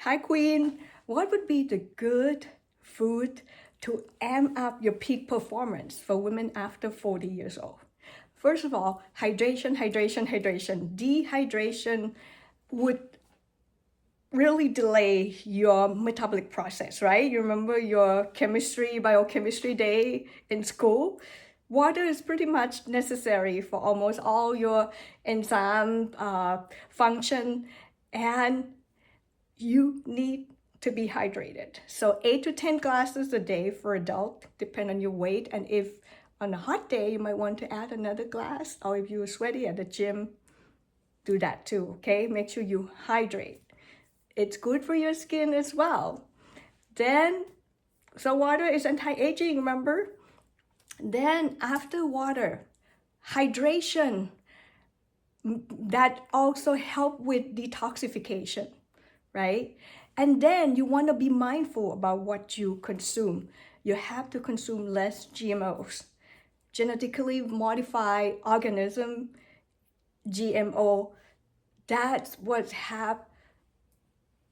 Hi, Queen. What would be the good food to amp up your peak performance for women after 40 years old? First of all, hydration, hydration, hydration. Dehydration would really delay your metabolic process, right? You remember your biochemistry day in school? Water is pretty much necessary for almost all your enzyme function, and you need to be hydrated. So 8 to 10 glasses a day for adult, depend on your weight. And if on a hot day, you might want to add another glass, or if you're sweaty at the gym, do that too, okay? Make sure you hydrate. It's good for your skin as well. Then, so water is anti-aging, remember? Then after water, hydration, that also help with detoxification, right? And then you want to be mindful about what you consume. You have to consume less GMOs, genetically modified organism, GMO. That's what have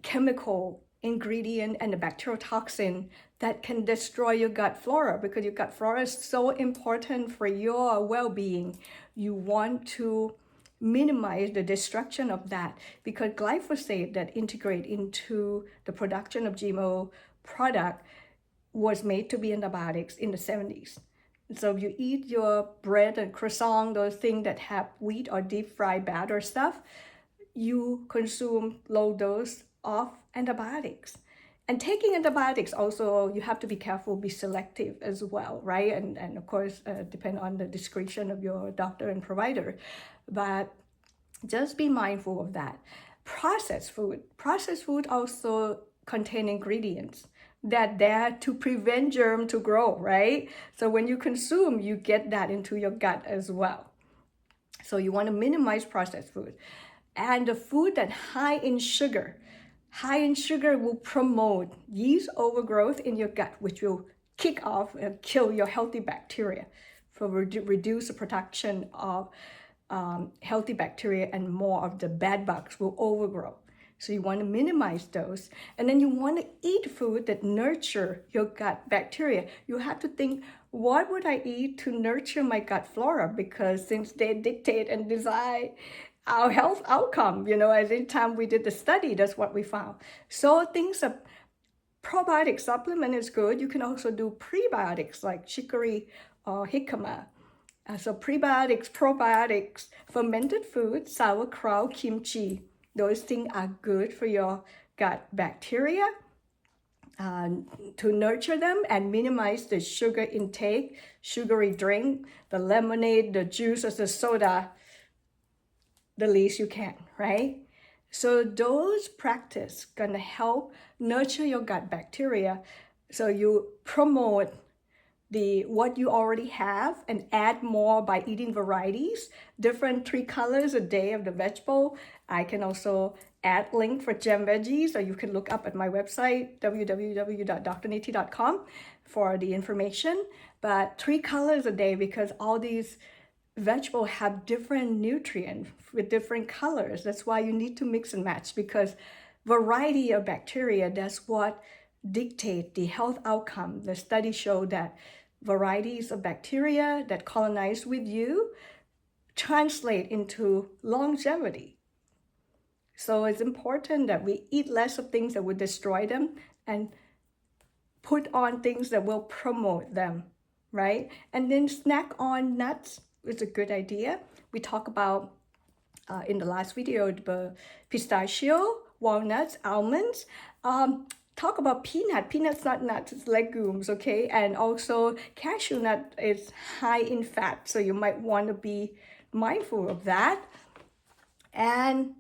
chemical ingredient and the bacterial toxin that can destroy your gut flora, because your gut flora is so important for your well-being. You want to minimize the destruction of that, because glyphosate that integrate into the production of GMO product was made to be antibiotics in the 70s. So if you eat your bread and croissant, those things that have wheat or deep fried batter stuff, you consume low dose of antibiotics. And taking antibiotics also, you have to be careful, be selective as well, right? And of course, depend on the discretion of your doctor and provider. But just be mindful of that. Processed food also contain ingredients that there to prevent germ to grow, right? So when you consume, you get that into your gut as well. So you want to minimize processed food. And the food that high in sugar will promote yeast overgrowth in your gut, which will kick off and kill your healthy bacteria, for reduce the production of healthy bacteria, and more of the bad bugs will overgrow. So you want to minimize those. And then you want to eat food that nurture your gut bacteria. You have to think, what would I eat to nurture my gut flora? Because since they dictate and decide our health outcome, at the time we did the study, that's what we found. So things of probiotic supplement is good. You can also do prebiotics like chicory or jicama. So prebiotics, probiotics, fermented food, sauerkraut, kimchi, those things are good for your gut bacteria, to nurture them and minimize the sugar intake, sugary drink, the lemonade, the juices, the soda, the least you can, right? So those practice gonna help nurture your gut bacteria. So you promote what you already have and add more by eating varieties, different 3 colors a day of the vegetable. I can also add link for gem veggies, or you can look up at my website, www.drniti.com, for the information. But 3 colors a day, because all these vegetables have different nutrients with different colors. That's why you need to mix and match, because variety of bacteria, that's what dictate the health outcome. The studies show that varieties of bacteria that colonize with you translate into longevity. So it's important that we eat less of things that would destroy them and put on things that will promote them, right? And then snack on nuts is a good idea. We talk about in the last video, the pistachio, walnuts, almonds. Talk about peanuts not nuts, it's legumes, okay? And also cashew nut is high in fat, so you might want to be mindful of that. And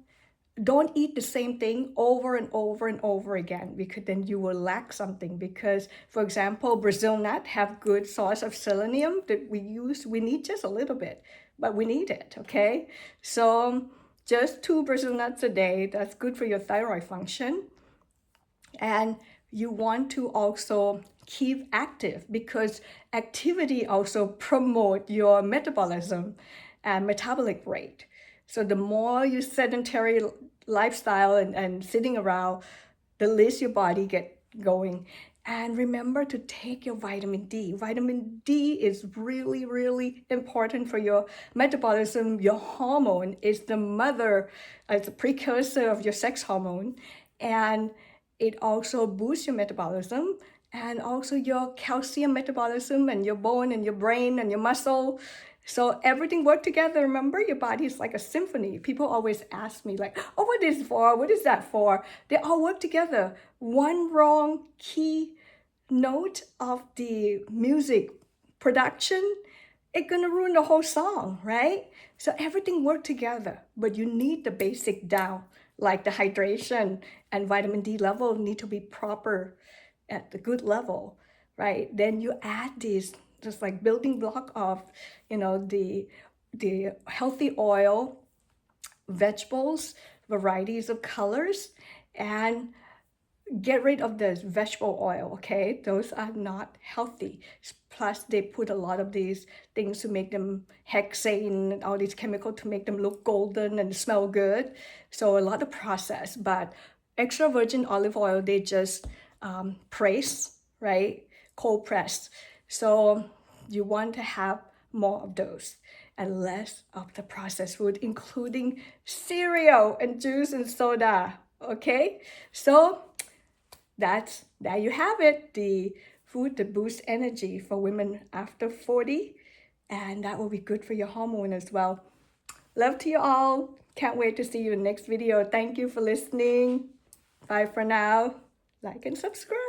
don't eat the same thing over and over and over again, because then you will lack something. Because, for example, Brazil nut have good source of selenium that we need just a little bit, but we need it, okay? So just 2 Brazil nuts a day, that's good for your thyroid function. And you want to also keep active, because activity also promote your metabolism and metabolic rate. So the more you sedentary lifestyle and sitting around, the least your body get going. And remember to take your vitamin D. Vitamin D is really, really important for your metabolism. Your hormone is the mother, it's a precursor of your sex hormone. And it also boosts your metabolism and also your calcium metabolism and your bone and your brain and your muscle. So everything work together. Remember, your body is like a symphony. People always ask me like, oh, what is it for? What is that for? They all work together. One wrong key note of the music production, it's gonna ruin the whole song, right? So everything work together, but you need the basic down, like the hydration and vitamin D level need to be proper at the good level, right? Then you add these just like building block of, the healthy oil, vegetables, varieties of colors, and get rid of the vegetable oil, okay? Those are not healthy. Plus, they put a lot of these things to make them hexane and all these chemicals to make them look golden and smell good. So a lot of process, but extra virgin olive oil, they just press, right? Cold press. So you want to have more of those and less of the processed food, including cereal and juice and soda, okay? So there you have it, the food that boosts energy for women after 40, and that will be good for your hormone as well. Love to you all. Can't wait to see you in the next video. Thank you for listening. Bye for now. Like and subscribe.